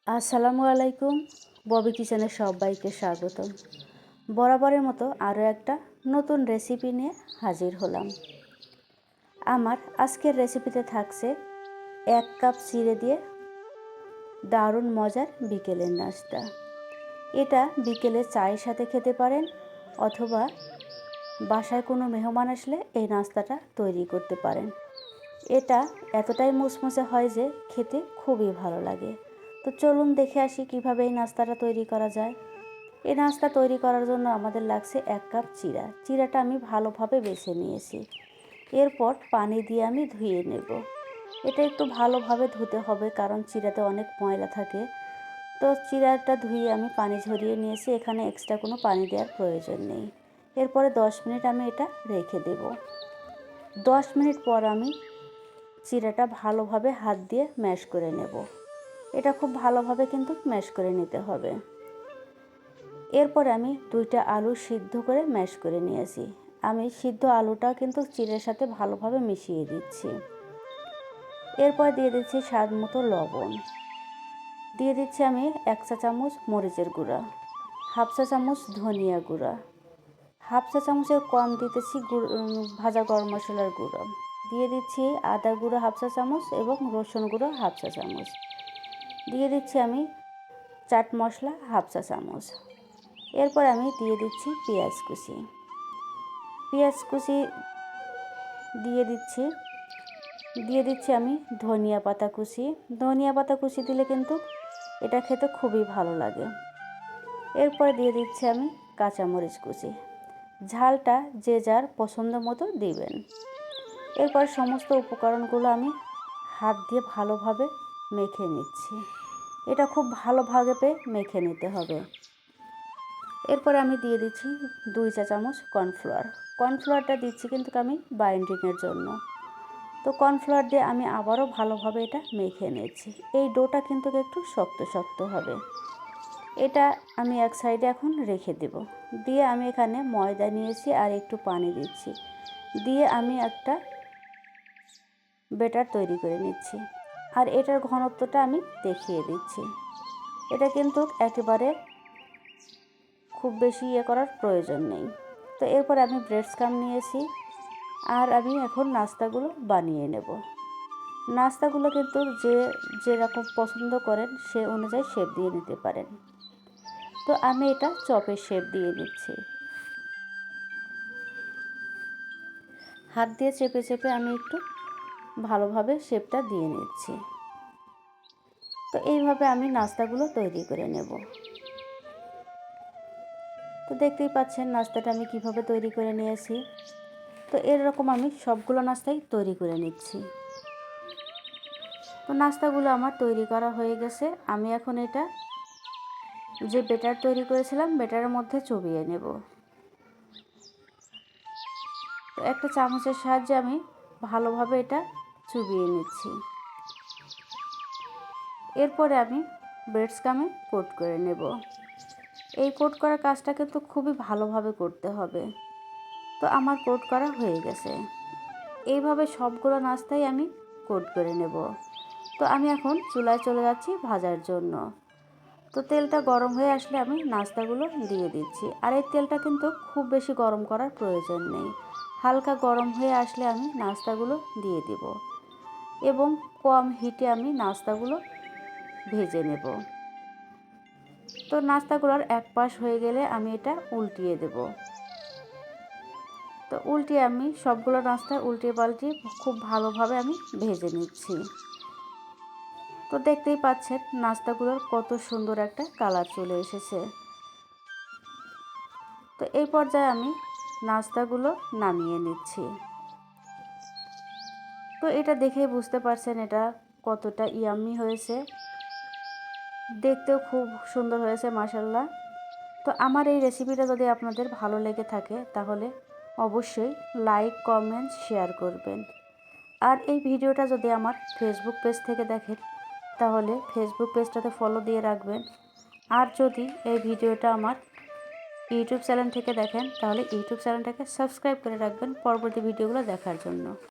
আসসালামু আলাইকুম। ববি কিচেনে সবাইকে স্বাগতম। বরাবরের মতো আরও একটা নতুন রেসিপি নিয়ে হাজির হলাম। আমার আজকের রেসিপিতে থাকছে 1 কাপ চিড়ে দিয়ে দারুণ মজার বিকেলের নাস্তা। এটা বিকেলে চায়ের সাথে খেতে পারেন, অথবা বাসায় কোনো মেহমান আসলে এই নাস্তাটা তৈরি করতে পারেন। এটা এতটাই মুচমুচে হয় যে খেতে খুবই ভালো লাগে। তো চলুন দেখে আসি কিভাবে এই নাস্তাটা তৈরি করা যায়। এই নাস্তা তৈরি করার জন্য আমাদের লাগছে 1 কাপ চিড়া। চিড়াটা আমি ভালোভাবে বেছে নিয়েছি। এরপর পানি দিয়ে আমি ধুয়ে নেব। এটা একটু ভালোভাবে ধুতে হবে, কারণ চিড়াতে অনেক ময়লা থাকে। তো চিড়াটা ধুয়ে আমি পানি ঝরিয়ে নিয়েছি, এখানে এক্সট্রা কোনো পানি দেওয়ার প্রয়োজন নেই। এরপরে 10 মিনিট আমি এটা রেখে দেব। 10 মিনিট পর আমি চিড়াটা ভালোভাবে হাত দিয়ে ম্যাশ করে নেব। এটা খুব ভালোভাবে কিন্তু ম্যাশ করে নিতে হবে। এরপরে আমি 2টা আলু সিদ্ধ করে ম্যাশ করে নিয়েছি। আমি সিদ্ধ আলুটা কিন্তু চিড়ের সাথে ভালোভাবে মিশিয়ে দিচ্ছি। এরপর দিয়ে দিচ্ছি স্বাদ মতো লবণ। দিয়ে দিচ্ছি আমি 1 চা চামচ মরিচের গুঁড়া, 1/2 চা চামচ ধনিয়া গুঁড়া, 1/2 চা চামচের কম দিতেছি ভাজা গরম মশলার গুঁড়ো। দিয়ে দিচ্ছি আদা গুঁড়ো 1/2 চা চামচ এবং রসুন গুঁড়ো 1/2 চা চামচ। দিয়ে দিচ্ছি আমি চাট মশলা 1/2 চা চামচ। এরপর আমি দিয়ে দিচ্ছি পেঁয়াজ কুচি। দিয়ে দিচ্ছি আমি ধনিয়া পাতা কুচি। ধনিয়া পাতা কুচি দিলে কিন্তু এটা খেতে খুবই ভালো লাগে। এরপর দিয়ে দিচ্ছি আমি কাঁচামরিচ কুচি। ঝালটা যে যার পছন্দ মতো দিবেন। এরপর সমস্ত উপকরণগুলো আমি হাত দিয়ে ভালোভাবে মেখে নিচ্ছি। এটা খুব ভালোভাবে মেখে নিতে হবে। এরপরে আমি দিয়ে দিচ্ছি 2 চা চামচ কর্নফ্লাওয়ার। কর্নফ্লাওয়ারটা দিচ্ছি কিন্তু আমি বাইন্ডিংয়ের জন্য। তো কর্নফ্লাওয়ার দিয়ে আমি আবারও ভালোভাবে এটা মেখে নিচ্ছি। এই ডোটা কিন্তু একটু শক্ত শক্ত হবে। এটা আমি এক সাইডে এখন রেখে দেব। দিয়ে আমি এখানে ময়দা নিয়েছি আর একটু পানি দিচ্ছি। দিয়ে আমি একটা ব্যাটার তৈরি করে নিচ্ছি। আর এটার ঘনত্বটা আমি দেখিয়ে দিচ্ছি। এটা কিন্তু একেবারে খুব বেশি করার প্রয়োজন নেই। তো এরপর আমি ব্রেড স্ক্রাম্ব নিয়েছি, আর আমি এখন নাস্তাগুলো বানিয়ে নেব। নাস্তাগুলো কিন্তু যে যেরকম পছন্দ করেন সে অনুযায়ী শেপ দিয়ে নিতে পারেন। তো আমি এটা চপের শেপ দিয়ে নিচ্ছি। হাত দিয়ে চেপে চেপে আমি একটু ভালোভাবে শেপটা দিয়ে নিচ্ছি। তো এইভাবে আমি নাস্তাগুলো তৈরি করে নেব। তো দেখতেই পাচ্ছেন নাস্তাটা আমি কিভাবে তৈরি করে নিয়েছি। তো এরকম আমি সবগুলো নাস্তাই তৈরি করে নিচ্ছি। তো নাস্তাগুলো আমার তৈরি করা হয়ে গেছে। আমি এখন এটা যে ব্যাটার তৈরি করেছিলাম ব্যাটারের মধ্যে চুবিয়ে নেব। তো একটা চামচের সাহায্যে আমি ভালোভাবে এটা চুবিয়ে নিচ্ছি। এরপরে আমি ব্রেড স্ক্রাম্বে কোট করে নেব। এই কোট করার কাজটা কিন্তু খুবই ভালোভাবে করতে হবে। তো আমার কোট করা হয়ে গেছে। এইভাবে সবগুলো নাস্তাই আমি কোট করে নেব। তো আমি এখন চুলায় চলে যাচ্ছি ভাজার জন্য। তো তেলটা গরম হয়ে আসলে আমি নাস্তাগুলো দিয়ে দিচ্ছি। আর এই তেলটা কিন্তু খুব বেশি গরম করার প্রয়োজন নেই। হালকা গরম হয়ে আসলে আমি নাস্তাগুলো দিয়ে দেব এবং কম হিটে আমি নাস্তাগুলো ভেজে নেব। তো নাস্তাগুলোর এক পাশ হয়ে গেলে আমি এটা উল্টিয়ে দেব। তো উল্টিয়ে আমি সবগুলো নাস্তা উল্টিয়ে পাল্টিয়ে খুব ভালোভাবে আমি ভেজে নিচ্ছি। তো দেখতেই পাচ্ছেন নাস্তাগুলোর কত সুন্দর একটা কালার চলে এসেছে। তো এই পর্যায়ে আমি নাস্তাগুলো নামিয়ে নিচ্ছি। তো এটা দেখেই বুঝতে পারছেন এটা কতটা ইয়াম্মি হয়েছে। দেখতেও খুব সুন্দর হয়েছে মাশাআল্লাহ। তো আমার এই রেসিপিটা যদি আপনাদের ভালো লেগে থাকে তাহলে অবশ্যই লাইক, কমেন্ট, শেয়ার করবেন। আর এই ভিডিওটা যদি আমার ফেসবুক পেজ থেকে দেখেন তাহলে ফেসবুক পেজটাতে ফলো দিয়ে রাখবেন। আর যদি এই ভিডিওটা আমার ইউটিউব চ্যানেল থেকে দেখেন তাহলে ইউটিউব চ্যানেলটাকে সাবস্ক্রাইব করে রাখবেন পরবর্তী ভিডিওগুলো দেখার জন্য।